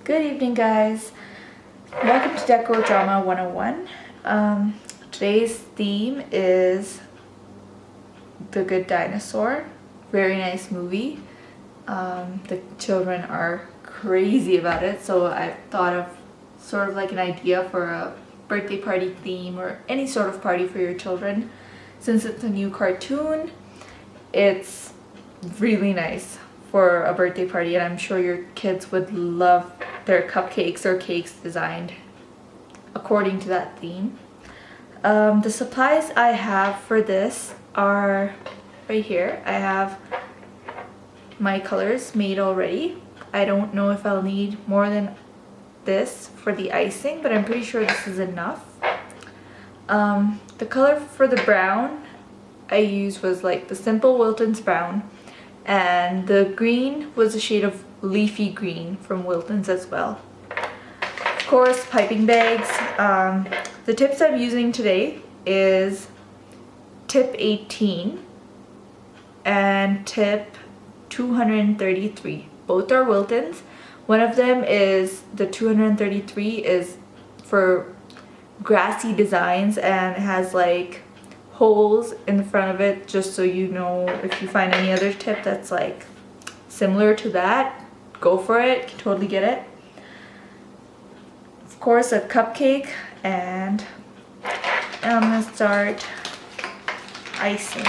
Good evening, guys. Welcome to Decor Drama 101. Today's theme is The Good Dinosaur. Very nice movie. The children are crazy about it, so I've thought of sort of like an idea for a birthday party theme or any sort of party for your children. Since it's a new cartoon, it's really nice for a birthday party, and I'm sure your kids would love their cupcakes or cakes designed according to that theme. The supplies I have for this are right here. I have my colors made already. I don't know if I'll need more than this for the icing, but I'm pretty sure this is enough. The color for the brown I used was like the simple Wilton's brown, and the green was a shade of leafy green from Wilton's as well. Of course, piping bags. The tips I'm using today is tip 18 and tip 233. Both are Wilton's. One of them is, the 233 is for grassy designs and it has like holes in the front of it, just so you know if you find any other tip that's like similar to that, go for it. You can totally get it. Of course, a cupcake, and I'm gonna start icing.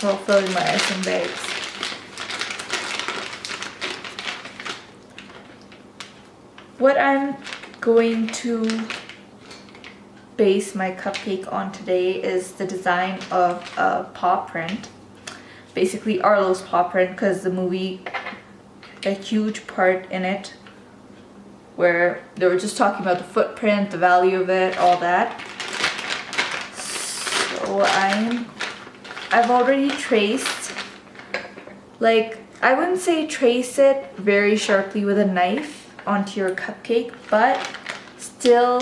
Well, filling my icing bags. What I'm going to base my cupcake on today is the design of a paw print. Basically Arlo's paw print, because the movie, a huge part in it where they were just talking about the footprint, the value of it, all that. So I've already traced, like, I wouldn't say trace it very sharply with a knife onto your cupcake, but still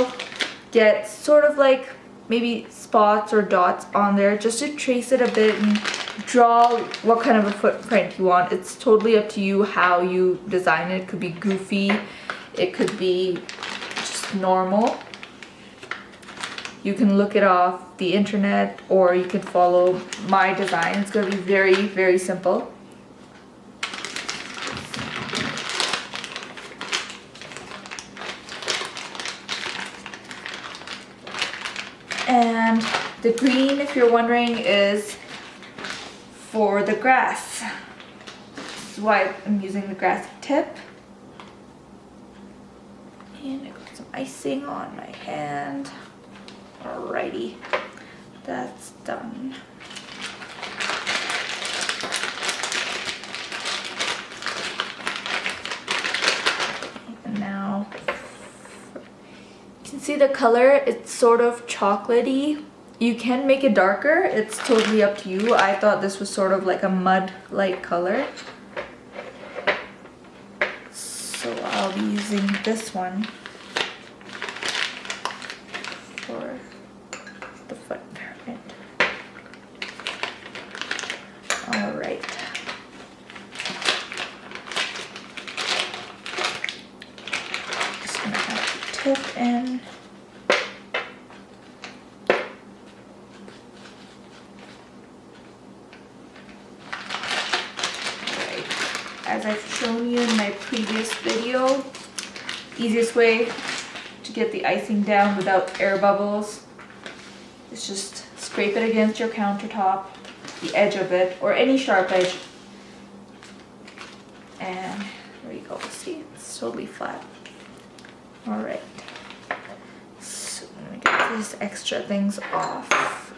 get sort of like maybe spots or dots on there just to trace it a bit and draw what kind of a footprint you want. It's totally up to you how you design it. It could be goofy, it could be just normal. You can look it off the internet or you can follow my design. It's going to be very, very simple. And the green, if you're wondering, is for the grass. This is why I'm using the grassy tip. And I got some icing on my hand. Alrighty, that's done. And now you can see the color, it's sort of chocolatey. You can make it darker, it's totally up to you. I thought this was sort of like a mud-like color. So I'll be using this one for the footprint. Alright. Just gonna have the tip in. As I've shown you in my previous video, easiest way to get the icing down without air bubbles is just scrape it against your countertop, the edge of it, or any sharp edge. And there you go, see, it's totally flat. Alright, so I'm gonna get these extra things off.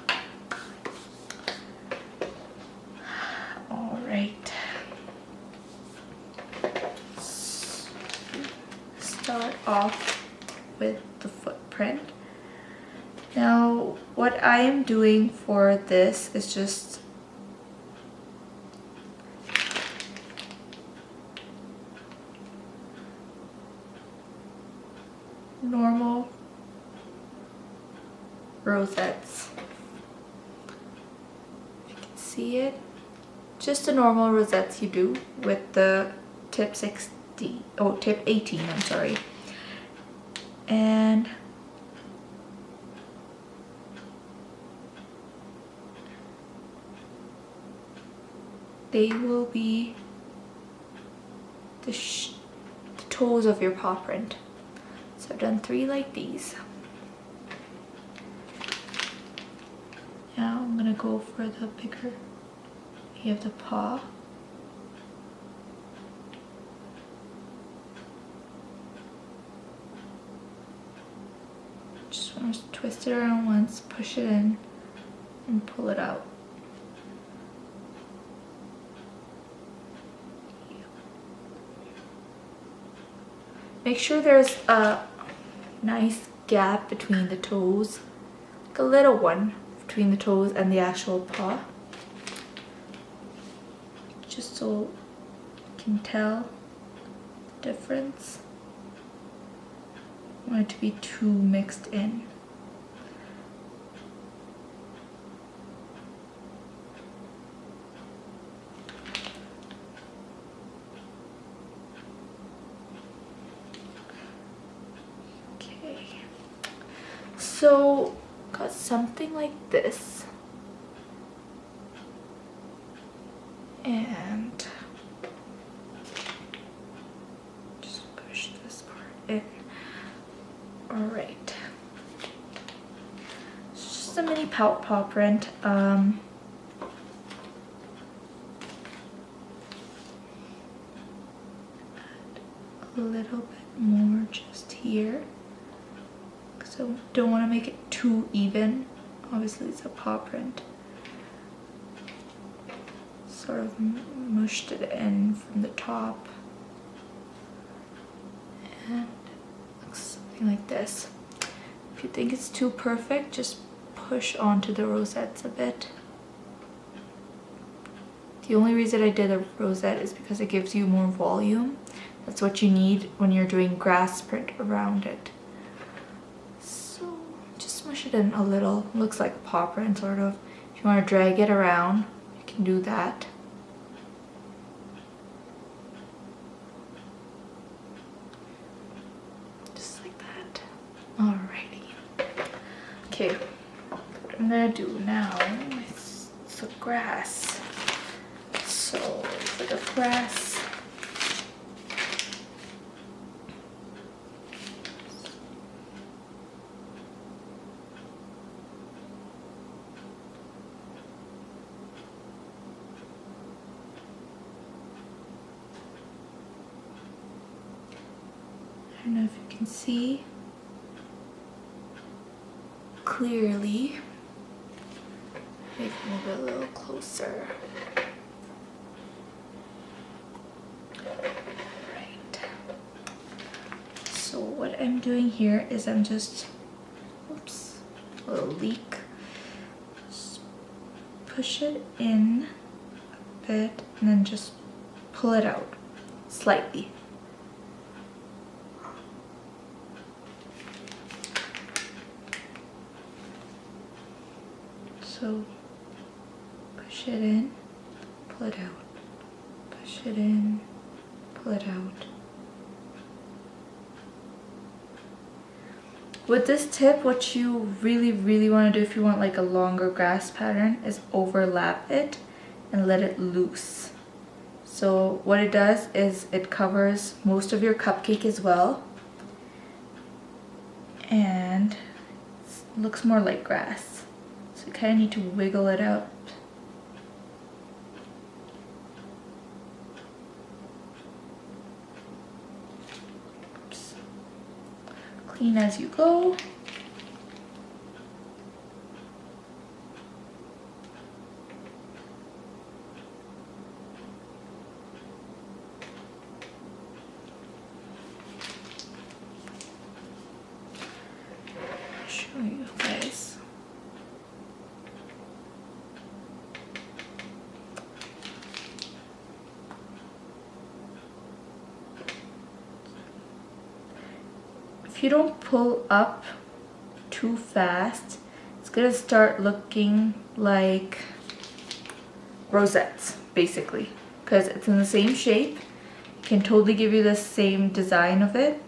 Alright. Start off with the footprint. Now what I am doing for this is just normal rosettes. If you can see it, just the normal rosettes you do with the tip tip 18, I'm sorry. And they will be the toes of your paw print. So I've done 3 like these. Now I'm gonna go for the bigger. You have the paw. Just want to twist it around once, push it in, and pull it out. Make sure there's a nice gap between the toes, like a little one between the toes and the actual paw, just so you can tell the difference. I don't want it to be too mixed in. So, got something like this, and just push this part in. Alright, it's just a mini paw print. A little bit more just here. So don't want to make it too even. Obviously it's a paw print. Sort of mushed it in from the top. And it looks something like this. If you think it's too perfect, just push onto the rosettes a bit. The only reason I did a rosette is because it gives you more volume. That's what you need when you're doing grass print around it. Smush it in a little. Looks like a paw print, sort of. If you want to drag it around, you can do that. Just like that. Alrighty. Okay, what I'm gonna do now is the grass. So for the grass, I don't know if you can see clearly. Maybe move it a little closer. Right. So what I'm doing here is I'm just, oops, a little leak. Just push it in a bit and then just pull it out slightly. So push it in, pull it out, push it in, pull it out. With this tip, what you really want to do if you want like a longer grass pattern is overlap it and let it loose. So what it does is it covers most of your cupcake as well, and it looks more like grass. So you kind of need to wiggle it out. Oops. Clean as you go. I'll show you guys. If you don't pull up too fast, it's gonna start looking like rosettes, basically, because it's in the same shape. can totally give you the same design of it.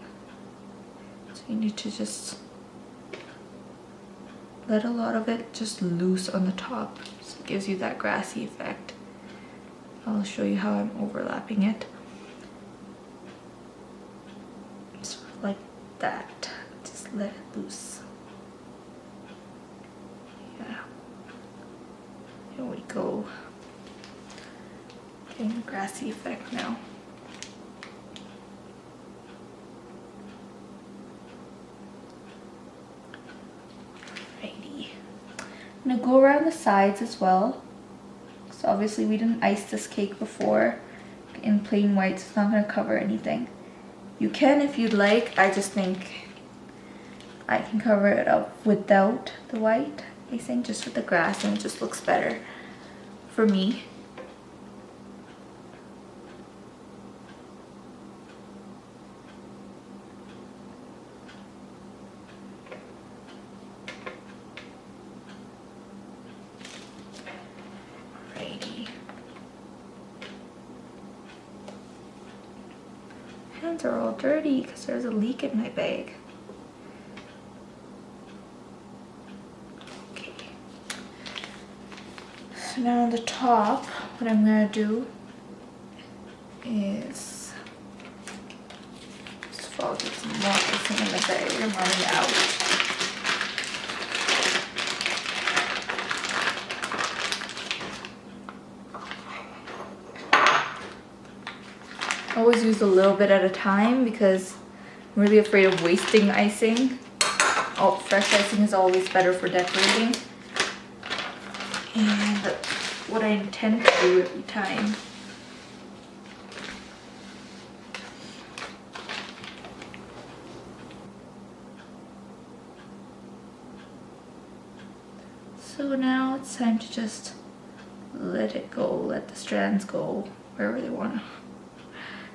So you need to just let a lot of it just loose on the top, so it gives you that grassy effect. I'll show you how I'm overlapping it. Sort of like that. Just let it loose. Yeah. Here we go. Getting a grassy effect now. Alrighty. I'm gonna go around the sides as well. So obviously we didn't ice this cake before in plain white, so it's not gonna cover anything. You can if you'd like. I just think I can cover it up without the white icing, just with the grass, and it just looks better for me. Hands are all dirty because there's a leak in my bag. Okay. So now on the top, what I'm gonna do is first of all get some more icing in the bag. I'm running out. I always use a little bit at a time because I'm really afraid of wasting icing. Oh, fresh icing is always better for decorating. And that's what I intend to do every time. So now it's time to just let it go, let the strands go wherever they want to.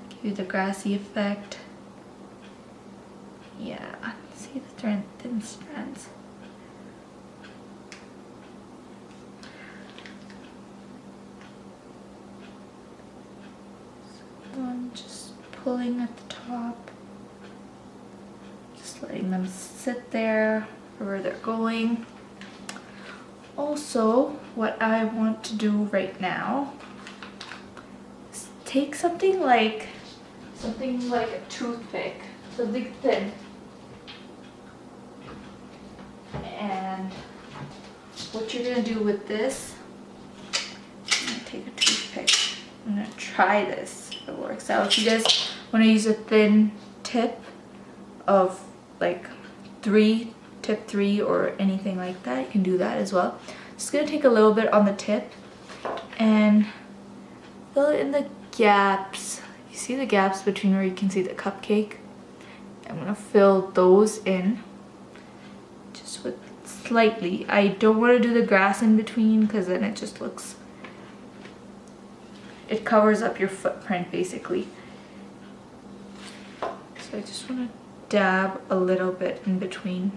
Give you the grassy effect. Yeah, see the thin strands. So I'm just pulling at the top, just letting them sit there wherever they're going. Also, what I want to do right now is take something like a toothpick, something thin, and what you're gonna do with this, I'm gonna take a toothpick. I'm gonna try this if it works out. If you guys want to use a thin tip of like tip 3 or anything like that, you can do that as well. Just gonna take a little bit on the tip and fill it in the gaps. You see the gaps between where you can see the cupcake? I'm gonna fill those in just with slightly. I don't want to do the grass in between because then it just looks, it covers up your footprint basically. So I just want to dab a little bit in between.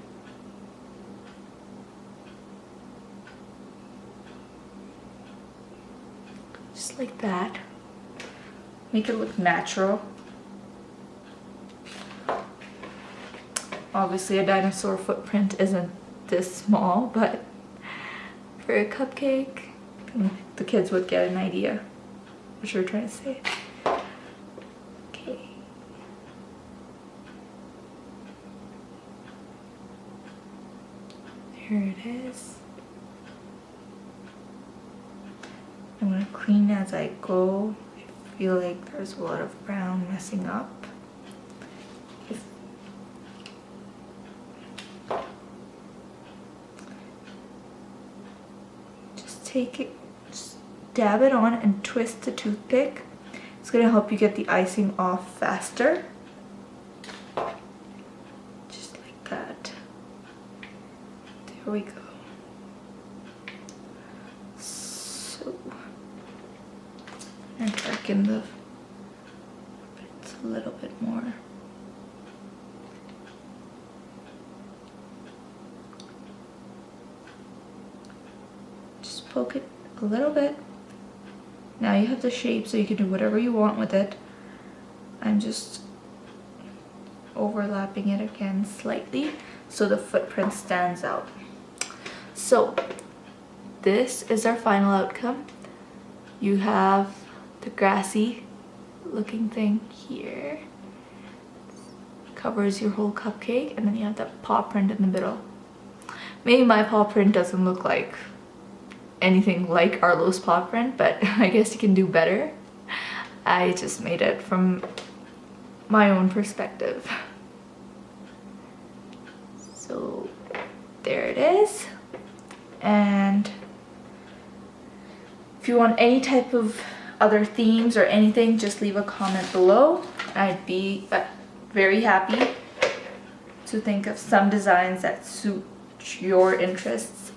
Just like that. Make it look natural. Obviously a dinosaur footprint isn't this small, but for a cupcake, the kids would get an idea what you're trying to say. Okay. Here it is. I'm gonna clean as I go. I feel like there's a lot of brown messing up. Just take it, just dab it on and twist the toothpick. It's gonna help you get the icing off faster. Just like that. There we go. And darken the bits a little bit more. Just poke it a little bit. Now you have the shape, so you can do whatever you want with it. I'm just overlapping it again slightly so the footprint stands out. So this is our final outcome. You have the grassy looking thing here, covers your whole cupcake, and then you have that paw print in the middle. Maybe my paw print doesn't look like anything like Arlo's paw print, but I guess you can do better. I just made it from my own perspective. So there it is. And if you want any type of other themes or anything, just leave a comment below. I'd be very happy to think of some designs that suit your interests.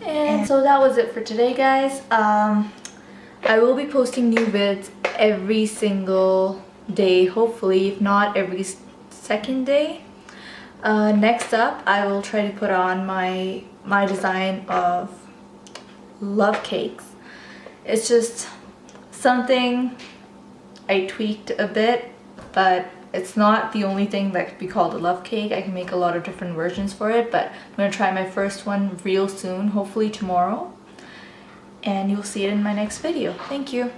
And so that was it for today, guys. I will be posting new vids every single day, hopefully, if not every second day. Next up, I will try to put on my design of love cakes. It's just something I tweaked a bit, but it's not the only thing that could be called a love cake. I can make a lot of different versions for it, but I'm going to try my first one real soon, hopefully tomorrow. And you'll see it in my next video. Thank you.